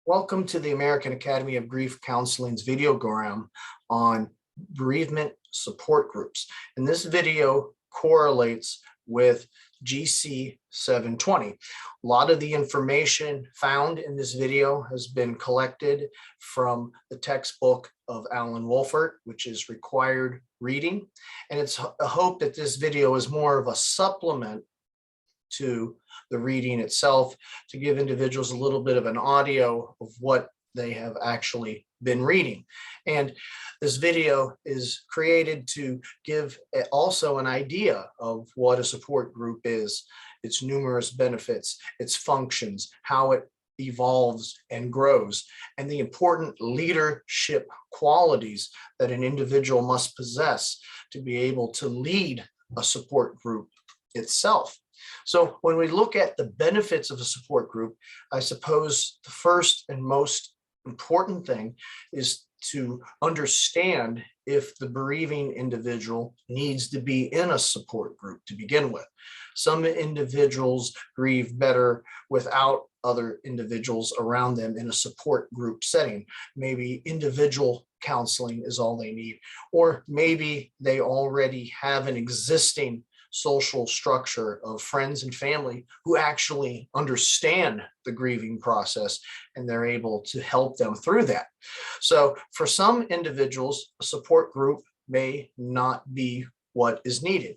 Welcome to the American Academy of Grief Counseling's Videogram on bereavement support groups. And this video correlates with GC 720. A lot of the information found in this video has been collected from the textbook of Alan Wolfert, which is required reading. And it's a hope that this video is more of a supplement to the reading itself, to give individuals a little bit of an audio of what they have actually been reading. And this video is created to give also an idea of what a support group is, its numerous benefits, its functions, how it evolves and grows, and the important leadership qualities that an individual must possess to be able to lead a support group itself. So when we look at the benefits of a support group, I suppose the first and most important thing is to understand if the bereaving individual needs to be in a support group to begin with. Some individuals grieve better without other individuals around them in a support group setting. Maybe individual counseling is all they need, or maybe they already have an existing social structure of friends and family who actually understand the grieving process, and they're able to help them through that. So for some individuals, a support group may not be what is needed,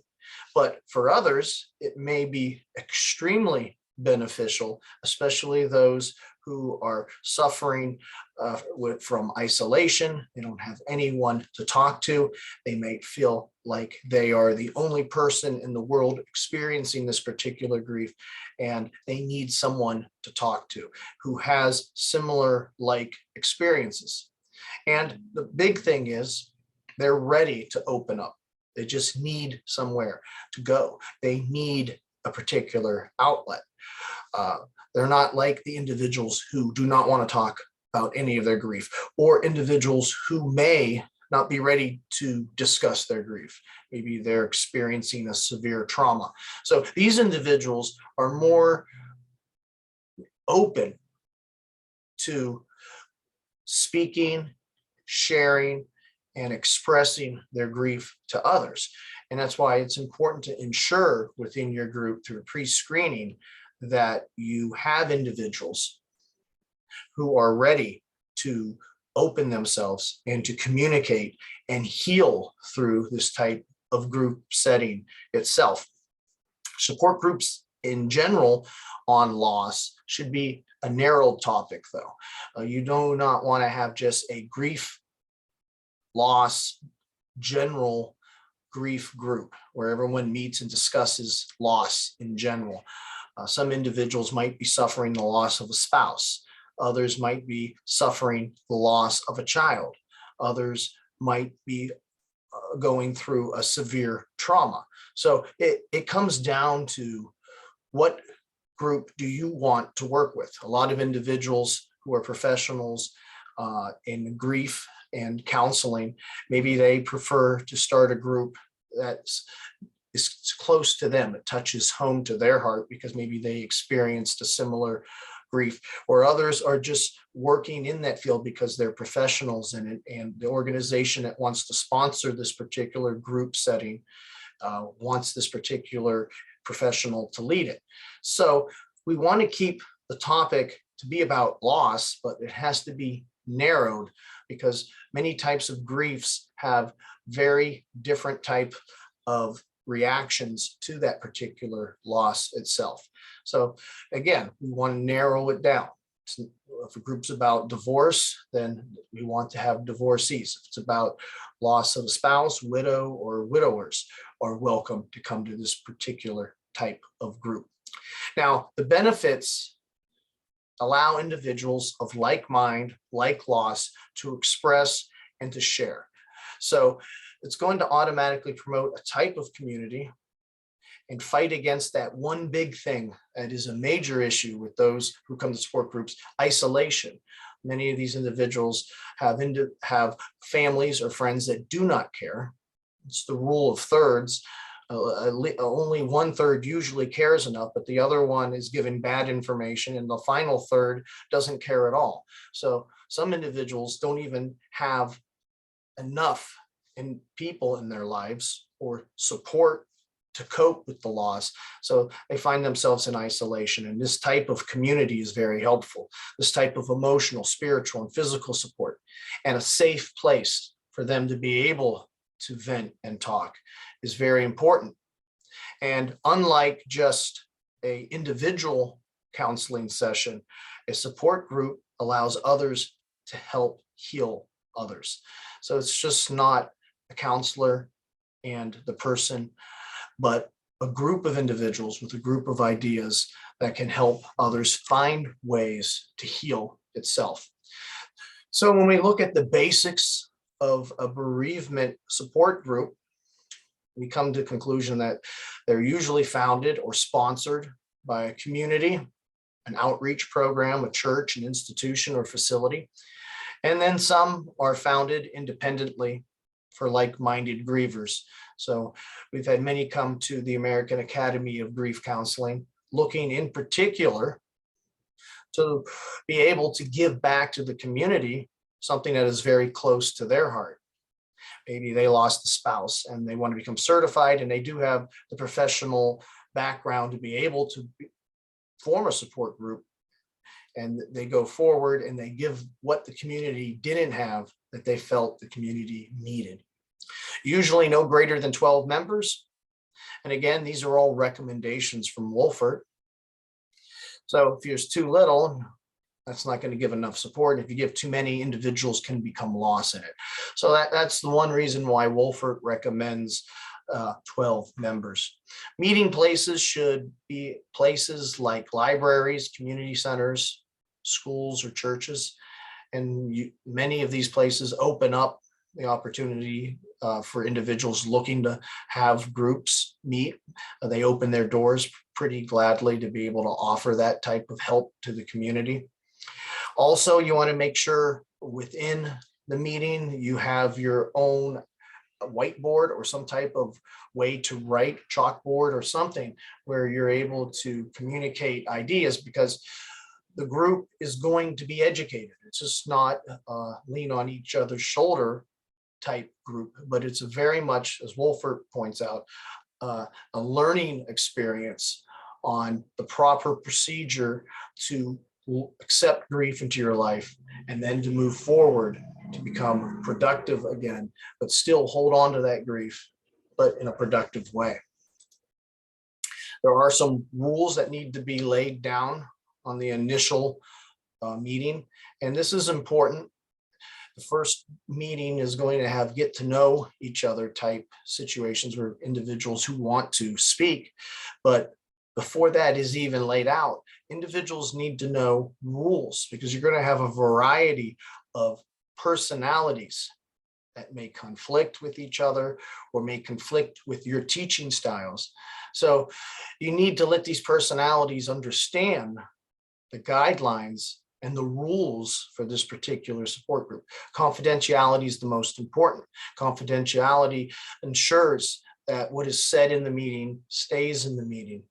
but for others, it may be extremely beneficial, especially those who are suffering from isolation. They don't have anyone to talk to. They may feel like they are the only person in the world experiencing this particular grief, and they need someone to talk to who has similar like experiences. And the big thing is they're ready to open up. They just need somewhere to go. They need a particular outlet. They're not like the individuals who do not want to talk about any of their grief, or individuals who may not be ready to discuss their grief. Maybe they're experiencing a severe trauma. So these individuals are more open to speaking, sharing, and expressing their grief to others. And that's why it's important to ensure within your group through pre-screening that you have individuals who are ready to open themselves and to communicate and heal through this type of group setting itself. Support groups in general on loss should be a narrow topic, though. You do not want to have just a grief, loss, general grief group where everyone meets and discusses loss in general. Some individuals might be suffering the loss of a spouse. Others might be suffering the loss of a child. Others might be going through a severe trauma. So it comes down to what group do you want to work with? A lot of individuals who are professionals in grief and counseling, maybe they prefer to start a group that's is close to them. It touches home to their heart because maybe they experienced a similar grief, or others are just working in that field because they're professionals in it, and the organization that wants to sponsor this particular group setting wants this particular professional to lead it. So we want to keep the topic to be about loss, but it has to be narrowed because many types of griefs have very different type of reactions to that particular loss itself. So again, we want to narrow it down. If a group's about divorce, then we want to have divorcees. If it's about loss of a spouse, widow, or widowers are welcome to come to this particular type of group. Now, the benefits allow individuals of like mind, like loss, to express and to share. So it's going to automatically promote a type of community and fight against that one big thing that is a major issue with those who come to support groups: isolation. Many of these individuals have families or friends that do not care. It's the rule of thirds. Only 1/3 usually cares enough, but the other one is giving bad information, and the final third doesn't care at all. So some individuals don't even have enough people in their lives or support to cope with the loss. So they find themselves in isolation. And this type of community is very helpful. This type of emotional, spiritual, and physical support, and a safe place for them to be able to vent and talk, is very important. And unlike just an individual counseling session, a support group allows others to help heal others. So it's just not a counselor and the person, but a group of individuals with a group of ideas that can help others find ways to heal itself. So when we look at the basics of a bereavement support group, we come to the conclusion that they're usually founded or sponsored by a community, an outreach program, a church, an institution, or facility. And then some are founded independently for like-minded grievers. So we've had many come to the American Academy of Grief Counseling, looking in particular to be able to give back to the community something that is very close to their heart. Maybe they lost a spouse and they want to become certified, and they do have the professional background to be able to form a support group. And they go forward and they give what the community didn't have that they felt the community needed. Usually no greater than 12 members. And again, these are all recommendations from Wolfert. So if there's too little, that's not going to give enough support. If you give too many, individuals can become lost in it. So that's the one reason why Wolfert recommends 12 members. Meeting places should be places like libraries, community centers, schools, or churches. And many of these places open up the opportunity for individuals looking to have groups meet. They open their doors pretty gladly to be able to offer that type of help to the community. Also, you want to make sure within the meeting you have your own whiteboard or some type of way to write, chalkboard or something, where you're able to communicate ideas, because the group is going to be educated. It's just not lean on each other's shoulder type group, but it's a very much, as Wolfert points out, a learning experience on the proper procedure to accept grief into your life, and then to move forward to become productive again, but still hold on to that grief, but in a productive way. There are some rules that need to be laid down on the initial meeting, and this is important. The first meeting is going to have get to know each other type situations where individuals who want to speak, but before that is even laid out, individuals need to know rules, because you're going to have a variety of personalities that may conflict with each other or may conflict with your teaching styles. So you need to let these personalities understand the guidelines and the rules for this particular support group. Confidentiality is the most important. Confidentiality ensures that what is said in the meeting stays in the meeting.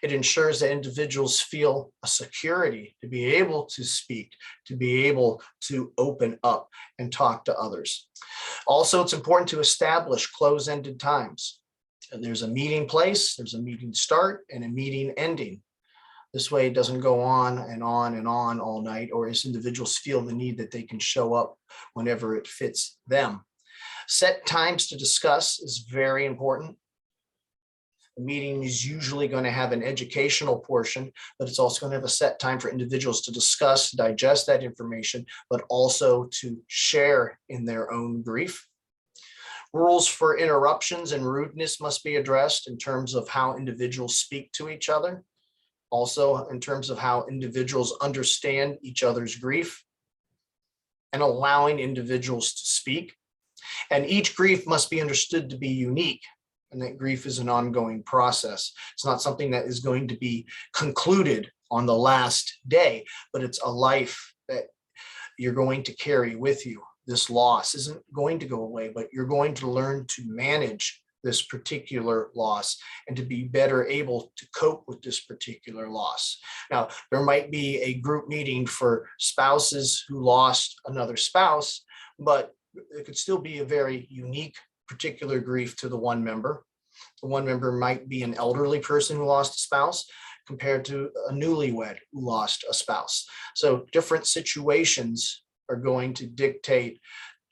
It ensures that individuals feel a security to be able to speak, to be able to open up and talk to others. Also, it's important to establish close-ended times. And there's a meeting place, there's a meeting start, and a meeting ending. This way it doesn't go on and on and on all night, or as individuals feel the need that they can show up whenever it fits them. Set times to discuss is very important. The meeting is usually going to have an educational portion, but it's also going to have a set time for individuals to discuss, digest that information, but also to share in their own grief. Rules for interruptions and rudeness must be addressed in terms of how individuals speak to each other. Also in terms of how individuals understand each other's grief, and allowing individuals to speak. And each grief must be understood to be unique, and that grief is an ongoing process. It's not something that is going to be concluded on the last day, but it's a life that you're going to carry with you. This loss isn't going to go away, but you're going to learn to manage this particular loss and to be better able to cope with this particular loss. Now, there might be a group meeting for spouses who lost another spouse, but it could still be a very unique particular grief to the one member. The one member might be an elderly person who lost a spouse compared to a newlywed who lost a spouse. So different situations are going to dictate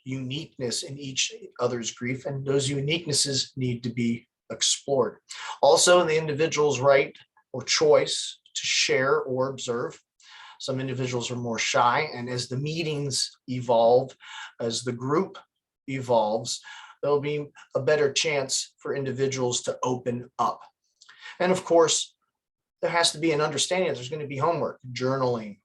uniqueness in each other's grief, and those uniquenesses need to be explored. Also, the individual's right or choice to share or observe. Some individuals are more shy, and as the meetings evolve, as the group evolves, there'll be a better chance for individuals to open up. And of course, there has to be an understanding that there's going to be homework, journaling,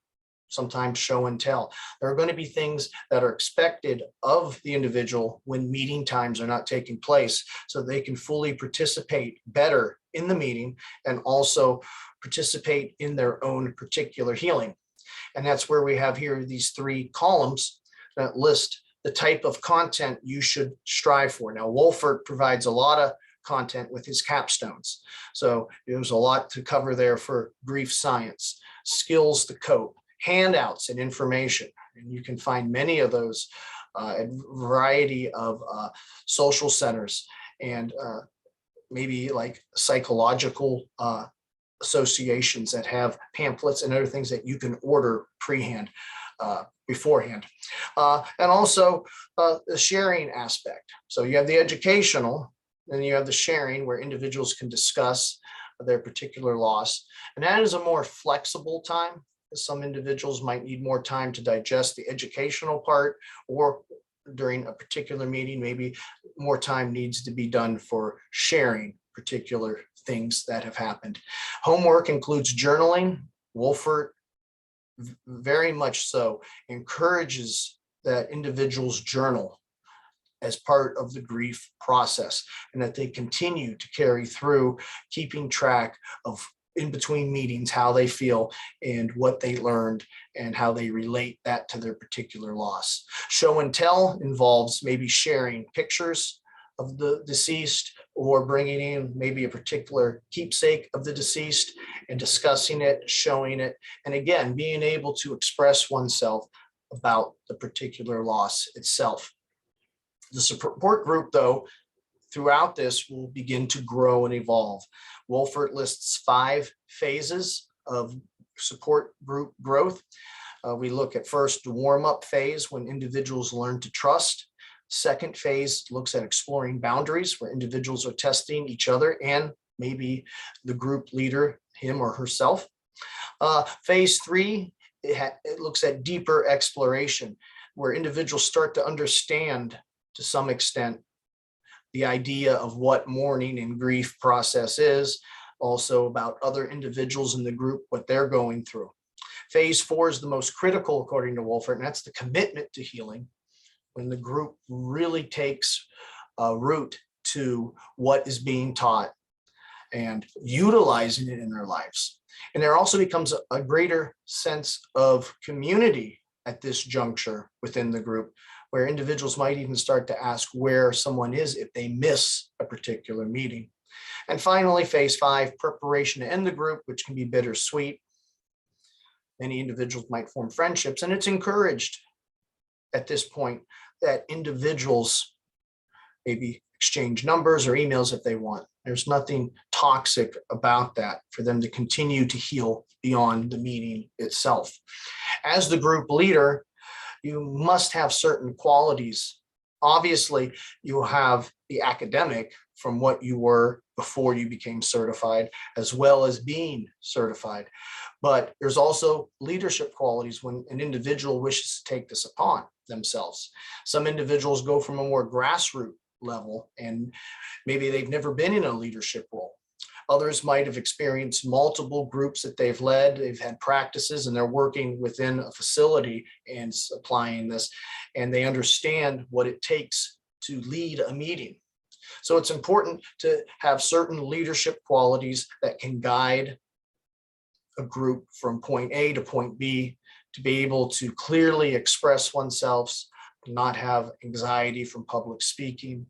sometimes show and tell. There are going to be things that are expected of the individual when meeting times are not taking place, so they can fully participate better in the meeting and also participate in their own particular healing. And that's where we have here these 3 columns that list the type of content you should strive for. Now, Wolfert provides a lot of content with his capstones. So there's a lot to cover there for grief science, skills to cope, handouts and information. And you can find many of those at a variety of social centers and maybe like psychological associations that have pamphlets and other things that you can order beforehand. And also the sharing aspect. So you have the educational, and you have the sharing where individuals can discuss their particular loss. And that is a more flexible time. Some individuals might need more time to digest the educational part, or during a particular meeting, maybe more time needs to be done for sharing particular things that have happened. Homework includes journaling. Wolfert very much so encourages that individuals journal as part of the grief process, and that they continue to carry through, keeping track of in between meetings how they feel and what they learned and how they relate that to their particular loss. Show and tell involves maybe sharing pictures of the deceased or bringing in maybe a particular keepsake of the deceased and discussing it, showing it, and again, being able to express oneself about the particular loss itself. The support group, though, throughout this will begin to grow and evolve. Wolfert lists 5 phases of support group growth. We look at first the warm-up phase when individuals learn to trust. Second phase looks at exploring boundaries where individuals are testing each other and maybe the group leader, him or herself. Phase 3, it looks at deeper exploration where individuals start to understand to some extent the idea of what mourning and grief process is, also about other individuals in the group, what they're going through. Phase 4 is the most critical, according to Wolfert, and that's the commitment to healing, when the group really takes root to what is being taught and utilizing it in their lives. And there also becomes a greater sense of community at this juncture within the group, where individuals might even start to ask where someone is if they miss a particular meeting. And finally, phase 5, preparation to end the group, which can be bittersweet. Many individuals might form friendships, and it's encouraged at this point that individuals maybe exchange numbers or emails if they want. There's nothing toxic about that for them to continue to heal beyond the meeting itself. As the group leader, you must have certain qualities. Obviously, you have the academic from what you were before you became certified, as well as being certified. But there's also leadership qualities when an individual wishes to take this upon themselves. Some individuals go from a more grassroots level, and maybe they've never been in a leadership role. Others might have experienced multiple groups that they've led, they've had practices, and they're working within a facility and applying this, and they understand what it takes to lead a meeting. So it's important to have certain leadership qualities that can guide a group from point A to point B, to be able to clearly express oneself, not have anxiety from public speaking,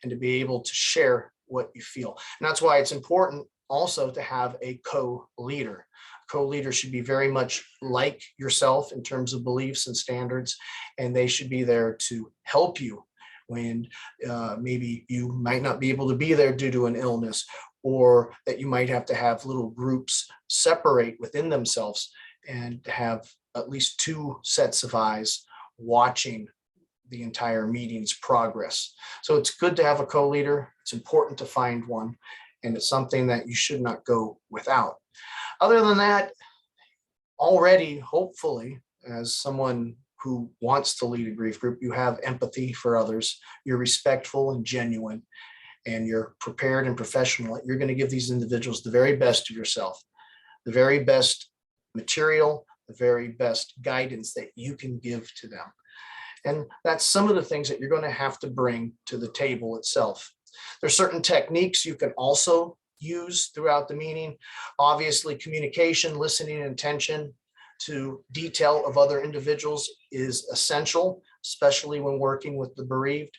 and to be able to share what you feel. And that's why it's important also to have a co-leader. Co-leader should be very much like yourself in terms of beliefs and standards, and they should be there to help you when maybe you might not be able to be there due to an illness, or that you might have to have little groups separate within themselves and have at least 2 sets of eyes watching the entire meeting's progress. So it's good to have a co-leader. It's important to find one, and it's something that you should not go without. Other than that, already, hopefully, as someone who wants to lead a grief group, you have empathy for others, you're respectful and genuine, and you're prepared and professional. You're going to give these individuals the very best of yourself, the very best material, the very best guidance that you can give to them. And that's some of the things that you're going to have to bring to the table itself. There's certain techniques you can also use throughout the meeting. Obviously, communication, listening, and attention to detail of other individuals is essential, especially when working with the bereaved.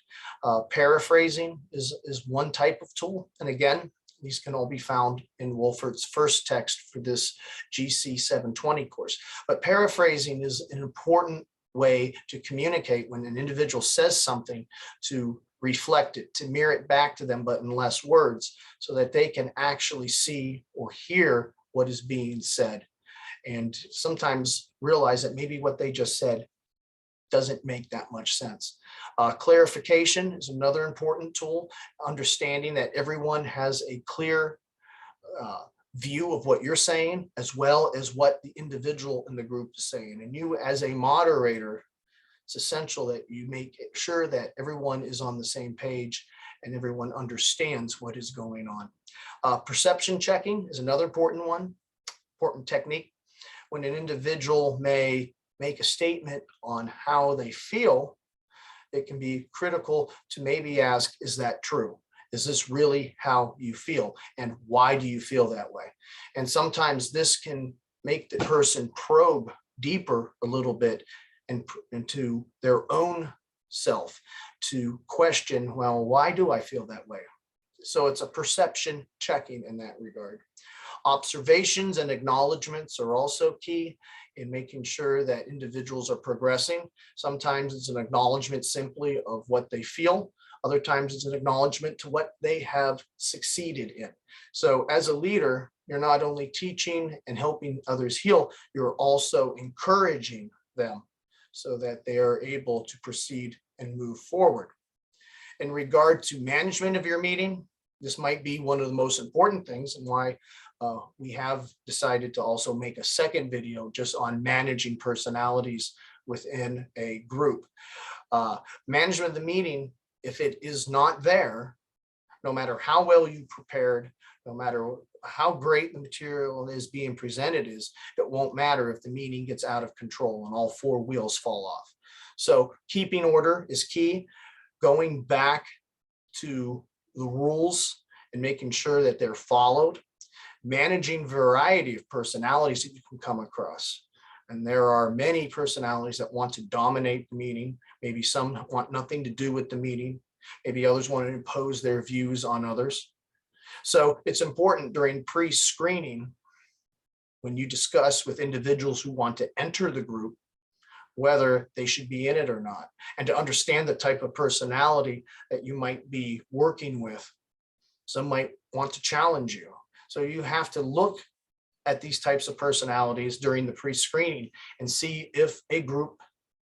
Paraphrasing is one type of tool. And again, these can all be found in Wolfert's first text for this GC 720 course. But paraphrasing is an important way to communicate when an individual says something, to reflect it, to mirror it back to them, but in less words, so that they can actually see or hear what is being said. And sometimes realize that maybe what they just said doesn't make that much sense. Clarification is another important tool, understanding that everyone has a clear view of what you're saying, as well as what the individual in the group is saying. And you, as a moderator, it's essential that you make sure that everyone is on the same page and everyone understands what is going on. Perception checking is another important one, important technique. When an individual may make a statement on how they feel, it can be critical to maybe ask, is that true? Is this really how you feel? And why do you feel that way? And sometimes this can make the person probe deeper a little bit and into their own self, to question, well, why do I feel that way? So it's a perception checking in that regard. Observations and acknowledgements are also key in making sure that individuals are progressing. Sometimes it's an acknowledgement simply of what they feel. Other times it's an acknowledgement to what they have succeeded in. So as a leader, you're not only teaching and helping others heal, you're also encouraging them so that they are able to proceed and move forward. In regard to management of your meeting, this might be one of the most important things, and why we have decided to also make a second video just on managing personalities within a group. Management of the meeting, if it is not there, no matter how well you prepared, no matter how great the material is being presented is, it won't matter if the meeting gets out of control and all 4 wheels fall off. So keeping order is key. Going back to the rules and making sure that they're followed. Managing variety of personalities that you can come across. And there are many personalities that want to dominate the meeting. Maybe some want nothing to do with the meeting. Maybe others want to impose their views on others. So it's important during pre-screening, when you discuss with individuals who want to enter the group, whether they should be in it or not, and to understand the type of personality that you might be working with. Some might want to challenge you. So you have to look at these types of personalities during the pre-screening and see if a group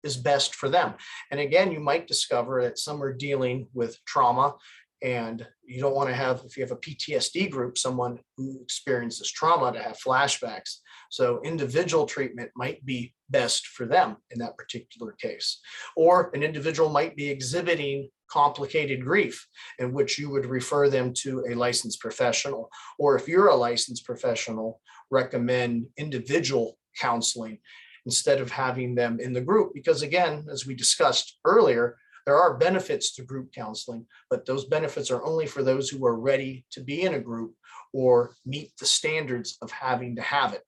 is best for them. And again, you might discover that some are dealing with trauma, and you don't want to have, if you have a PTSD group, someone who experiences trauma, to have flashbacks. So individual treatment might be best for them in that particular case. Or an individual might be exhibiting complicated grief, in which you would refer them to a licensed professional. Or if you're a licensed professional, recommend individual counseling instead of having them in the group. Because again, as we discussed earlier, there are benefits to group counseling, but those benefits are only for those who are ready to be in a group or meet the standards of having to have it.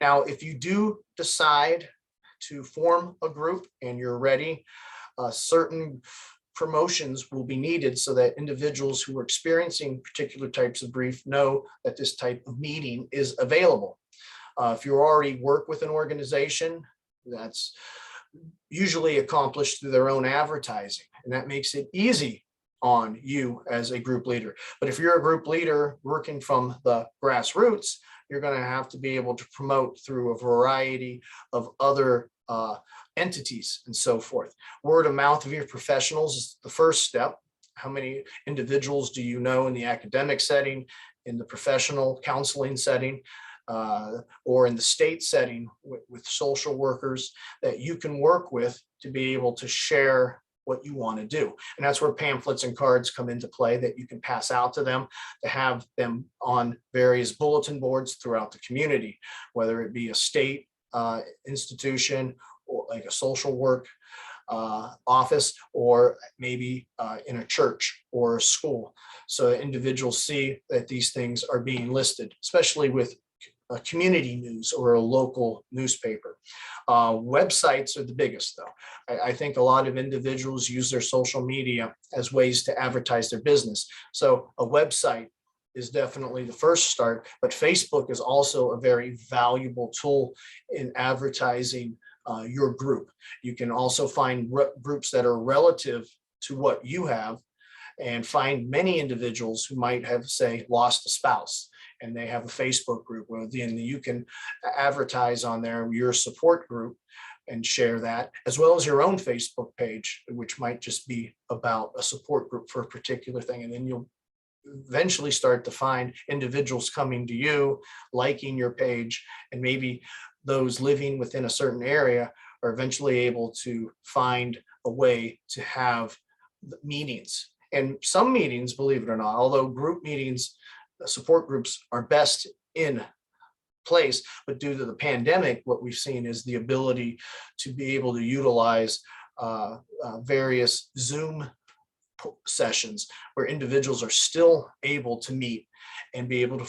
Now, if you do decide to form a group and you're ready, certain promotions will be needed so that individuals who are experiencing particular types of grief know that this type of meeting is available. If you already work with an organization, that's usually accomplished through their own advertising, and that makes it easy on you as a group leader. But if you're a group leader working from the grassroots, you're going to have to be able to promote through a variety of other entities and so forth. Word of mouth of your professionals is the first step. How many individuals do you know in the academic setting, in the professional counseling setting, or in the state setting with social workers that you can work with to be able to share what you want to do? And that's where pamphlets and cards come into play that you can pass out to them, to have them on various bulletin boards throughout the community, whether it be a state institution or like a social work office, or maybe in a church or a school. So individuals see that these things are being listed, especially with community news or a local newspaper. Websites are the biggest, though. I think a lot of individuals use their social media as ways to advertise their business. So a website is definitely the first start, but Facebook is also a very valuable tool in advertising your group. You can also find groups that are relative to what you have, and find many individuals who might have, say, lost a spouse, and they have a Facebook group where then you can advertise on there your support group and share that, as well as your own Facebook page, which might just be about a support group for a particular thing. And then you'll eventually start to find individuals coming to you, liking your page, and maybe those living within a certain area are eventually able to find a way to have meetings. And some meetings, believe it or not, although group meetings, support groups are best in place, but due to the pandemic, what we've seen is the ability to be able to utilize various Zoom sessions where individuals are still able to meet and be able to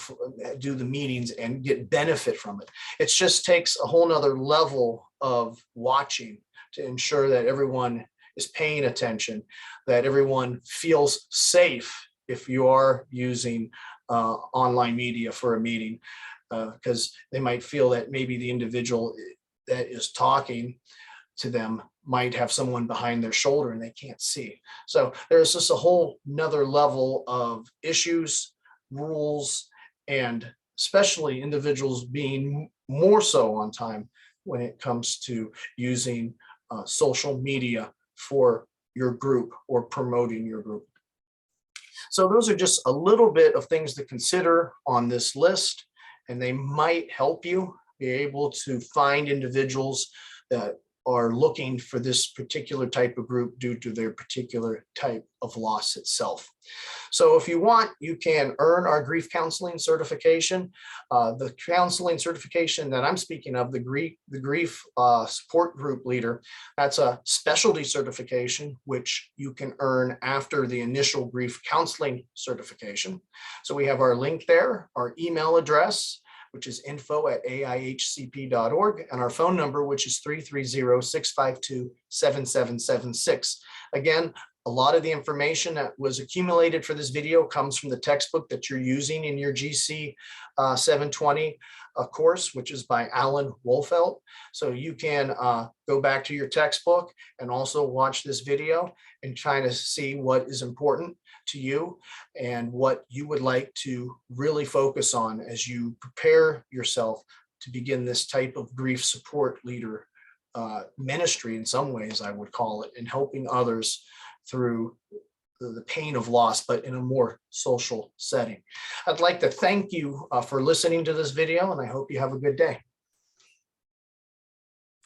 do the meetings and get benefit from it. It just takes a whole nother level of watching to ensure that everyone is paying attention, that everyone feels safe if you are using online media for a meeting, because they might feel that maybe the individual that is talking to them might have someone behind their shoulder and they can't see. So there's just a whole nother level of issues, rules, and especially individuals being more so on time when it comes to using social media for your group or promoting your group. So those are just a little bit of things to consider on this list, and they might help you be able to find individuals that are looking for this particular type of group due to their particular type of loss itself. So if you want, you can earn our grief counseling certification. The counseling certification that I'm speaking of, the grief support group leader, that's a specialty certification, which you can earn after the initial grief counseling certification. So we have our link there, our email address, which is info@aihcp.org, and our phone number, which is 330-652-7776. Again, a lot of the information that was accumulated for this video comes from the textbook that you're using in your GC 720 course, which is by Alan Wolfelt. So you can go back to your textbook and also watch this video and try to see what is important to you and what you would like to really focus on as you prepare yourself to begin this type of grief support leader ministry, in some ways I would call it, in helping others through the pain of loss, but in a more social setting. I'd like to thank you for listening to this video, and I hope you have a good day.